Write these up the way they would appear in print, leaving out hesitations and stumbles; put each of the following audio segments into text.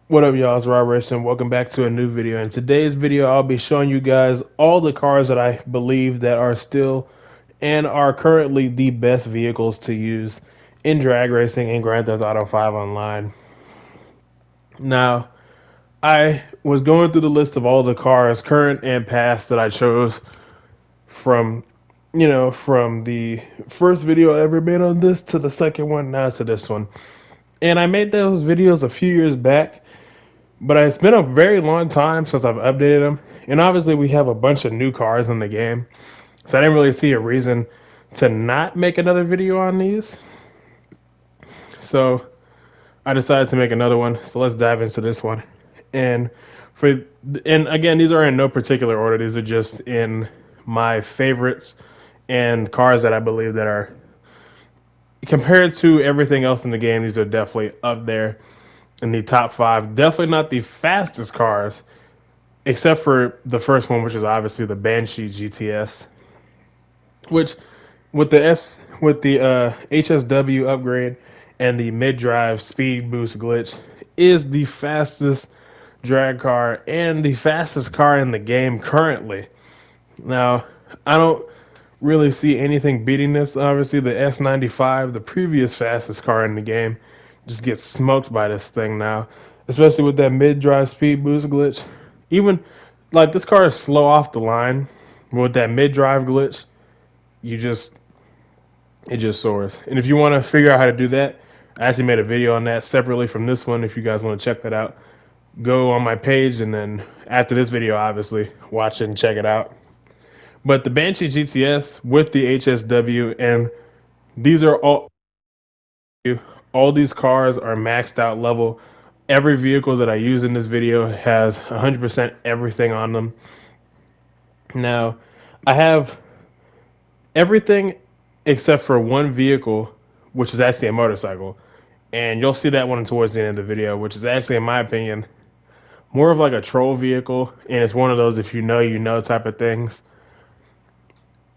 What up, y'all? It's Rob Racing. Welcome back to a new video. In today's video, I'll be showing you guys all the cars that I believe that are still and are currently the best vehicles to use in drag racing and Grand Theft Auto 5 online. Now, I was going through the list of all the cars, current and past, that I chose from, from the first video I ever made on this to the second one, now to this one. And I made those videos a few years back. But it's been a very long time since I've updated them. And obviously, we have a bunch of new cars in the game. So I didn't really see a reason to not make another video on these. So I decided to make another one. So let's dive into this one. And and again, these are in no particular order. These are just in my favorites and cars that I believe that are, compared to everything else in the game, these are definitely up there in the top five. Definitely not the fastest cars, except for the first one, which is obviously the Banshee GTS, which with the HSW upgrade and the mid-drive speed boost glitch is the fastest drag car and the fastest car in the game currently. Now, I don't really see anything beating this. Obviously, the S95, the previous fastest car in the game, just gets smoked by this thing now, especially with that mid-drive speed boost glitch. Even like this car is slow off the line, but with that mid-drive glitch, it just soars. And if you want to figure out how to do that, I actually made a video on that separately from this one. If you guys want to check that out, go on my page, and then after this video, obviously, watch it and check it out. But the Banshee GTS with the HSW, and these are all these cars are maxed out level. Every vehicle that I use in this video has 100% everything on them. Now, I have everything except for one vehicle, which is actually a motorcycle. And you'll see that one towards the end of the video, which is actually, in my opinion, more of like a troll vehicle. And it's one of those if you know type of things.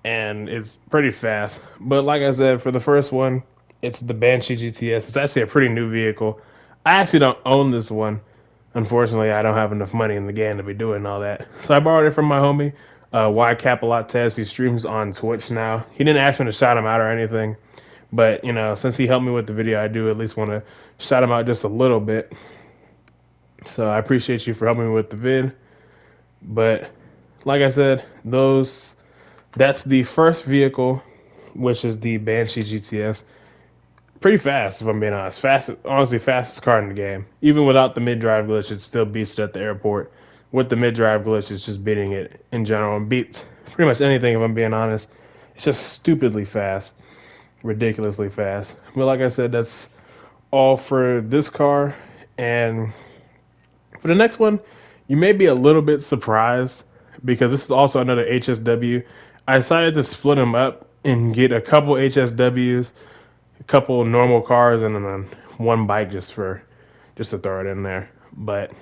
And it's pretty fast. But like I said, for the first one, it's the Banshee GTS. It's actually a pretty new vehicle. I actually don't own this one. Unfortunately, I don't have enough money in the game to be doing all that. So I borrowed it from my homie, Y Capalot Tez. He streams on Twitch now. He didn't ask me to shout him out or anything. But, since he helped me with the video, I do at least want to shout him out just a little bit. So I appreciate you for helping me with the vid. But like I said, that's the first vehicle, which is the Banshee GTS. Pretty fast, if I'm being honest. Honestly, fastest car in the game. Even without the mid-drive glitch, it still beats it at the airport. With the mid-drive glitch, it's just beating it in general. And beats pretty much anything, if I'm being honest. It's just stupidly fast. Ridiculously fast. But like I said, that's all for this car. And for the next one, you may be a little bit surprised, because this is also another HSW. I decided to split them up and get a couple HSWs, a couple normal cars, and then one bike just to throw it in there. But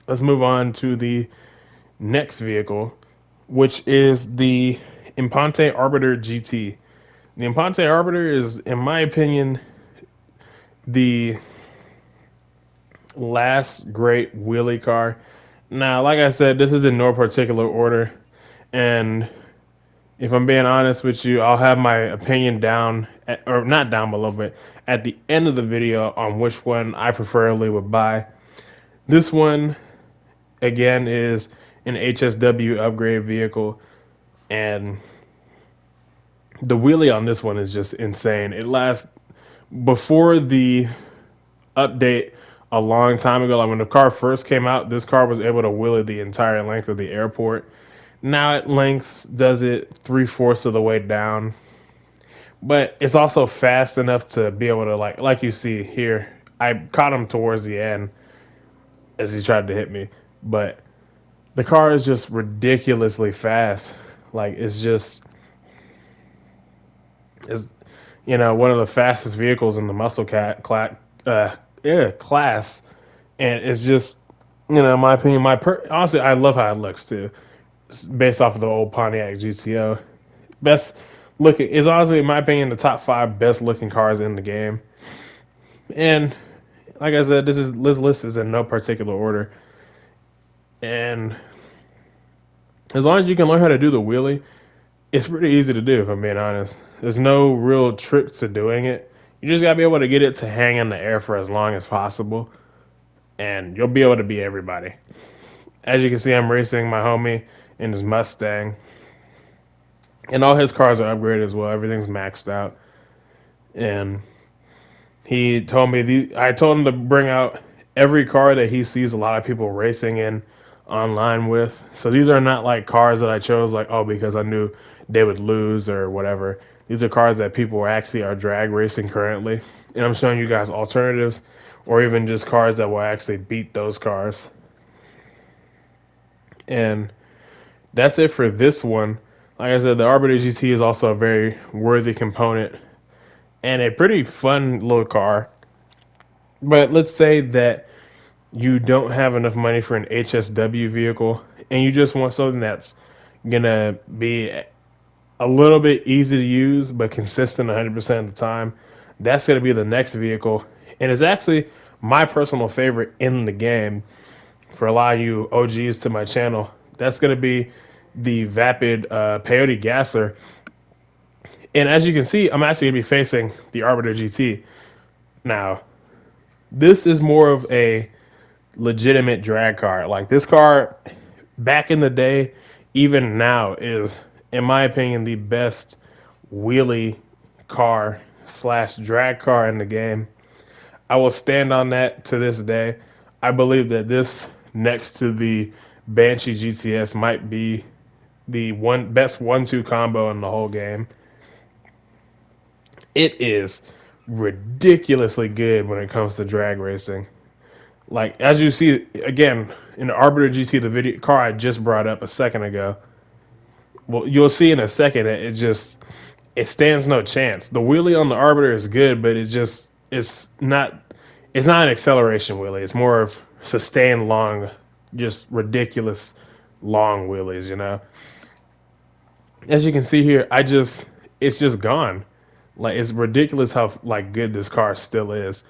let's move on to the next vehicle, which is the Imponte Arbiter GT. The Imponte Arbiter is, in my opinion, the last great wheelie car. Now, like I said, this is in no particular order, and if I'm being honest with you, I'll have my opinion or not down below, but at the end of the video on which one I preferably would buy. This one, again, is an HSW upgrade vehicle, and the wheelie on this one is just insane. It lasts, before the update a long time ago, like when the car first came out, this car was able to wheelie the entire length of the airport. Now at lengths does it 3/4 of the way down, but it's also fast enough to be able to, like you see here. I caught him towards the end as he tried to hit me, but the car is just ridiculously fast. Like it's one of the fastest vehicles in the muscle class, and it's just, in my opinion, honestly, I love how it looks too. Based off of the old Pontiac GTO. Best looking is, honestly, in my opinion, the top 5 best looking cars in the game. And like I said, this list is in no particular order, and as long as you can learn how to do the wheelie, it's pretty easy to do. If I'm being honest, there's no real trick to doing it. You just gotta be able to get it to hang in the air for as long as possible, and you'll be able to beat everybody. As you can see, I'm racing my homie in his Mustang, and all his cars are upgraded as well. Everything's maxed out, and he told me I told him to bring out every car that he sees a lot of people racing in online with. So these are not like cars that I chose like, oh, because I knew they would lose or whatever. These are cars that people actually are drag racing currently. And I'm showing you guys alternatives or even just cars that will actually beat those cars. And that's it for this one. Like I said, the Arbiter GT is also a very worthy component and a pretty fun little car. But let's say that you don't have enough money for an HSW vehicle and you just want something that's gonna be a little bit easy to use but consistent 100% of the time. That's gonna be the next vehicle, and it's actually my personal favorite in the game. For a lot of you OGs to my channel, that's gonna be the Vapid Peyote Gasser. And as you can see, I'm actually gonna be facing the Arbiter GT. Now, this is more of a legitimate drag car. Like this car back in the day, even now, is, in my opinion, the best wheelie car slash drag car in the game. I will stand on that to this day. I believe that this, next to the Banshee GTS, might be the best 1-2 combo in the whole game. It is ridiculously good when it comes to drag racing. Like, as you see again in the Arbiter GT, the video car I just brought up a second ago. Well, you'll see in a second that it stands no chance. The wheelie on the Arbiter is good, but it's not an acceleration wheelie. It's more of sustained long, just ridiculous long wheelies. You know, as you can see here, it's just gone. Like, it's ridiculous how like good this car still is.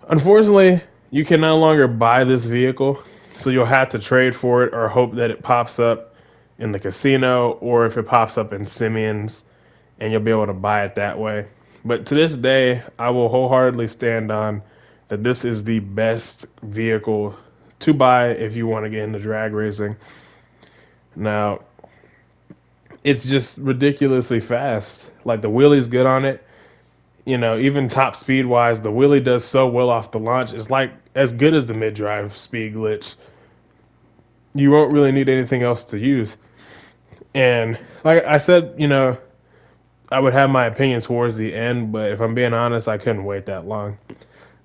Unfortunately, you can no longer buy this vehicle, so you'll have to trade for it or hope that it pops up in the casino, or if it pops up in Simeon's, and you'll be able to buy it that way. But to this day, I will wholeheartedly stand on that this is the best vehicle to buy if you want to get into drag racing. Now, it's just ridiculously fast. Like, the wheelie's good on it. You know, even top speed wise, the wheelie does so well off the launch. It's like as good as the mid drive speed glitch. You won't really need anything else to use. And like I said, you know, I would have my opinion towards the end, but if I'm being honest, I couldn't wait that long.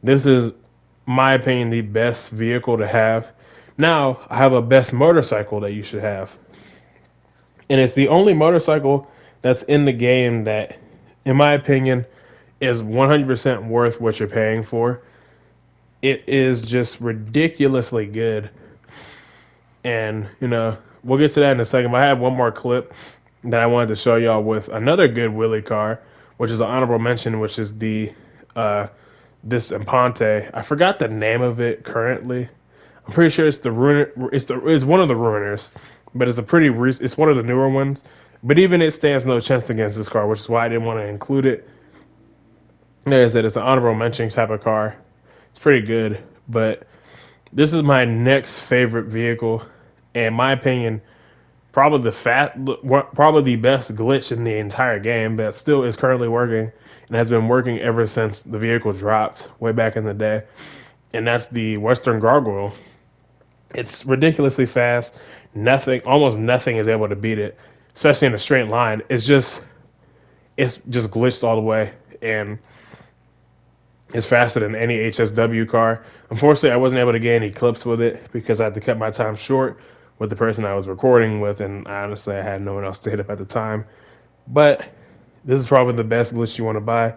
This is, my opinion, the best vehicle to have. Now, I have a best motorcycle that you should have. And it's the only motorcycle that's in the game that, in my opinion, is 100% worth what you're paying for. It is just ridiculously good. And, you know, we'll get to that in a second. But I have one more clip that I wanted to show y'all with another good wheelie car, which is an honorable mention, which is the this Imponte. I forgot the name of it currently. I'm pretty sure it's the Ruiner. It's one of the Ruiners, but it's one of the newer ones. But even it stands no chance against this car, which is why I didn't want to include it. Like I said, it's an honorable mention type of car. It's pretty good, but this is my next favorite vehicle, and in my opinion, probably the best glitch in the entire game that still is currently working and has been working ever since the vehicle dropped way back in the day. And that's the Western Gargoyle. It's ridiculously fast. Almost nothing is able to beat it, especially in a straight line. It's just glitched all the way, and it's faster than any HSW car. Unfortunately, I wasn't able to get any clips with it because I had to cut my time short with the person I was recording with, and honestly, I had no one else to hit up at the time. But this is probably the best glitch you want to buy.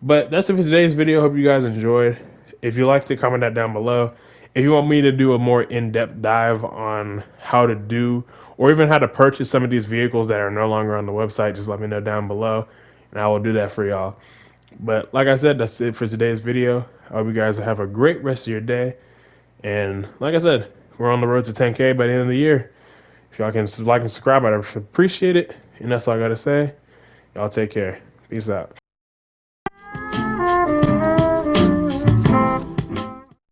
But that's it for today's video. Hope you guys enjoyed. If you liked it, comment that down below. If you want me to do a more in-depth dive on how to do, or even how to purchase some of these vehicles that are no longer on the website, just let me know down below, and I will do that for y'all. But like I said, that's it for today's video. I hope you guys have a great rest of your day. And like I said, we're on the road to 10K by the end of the year. If y'all can like and subscribe, I'd appreciate it. And that's all I got to say. Y'all take care. Peace out.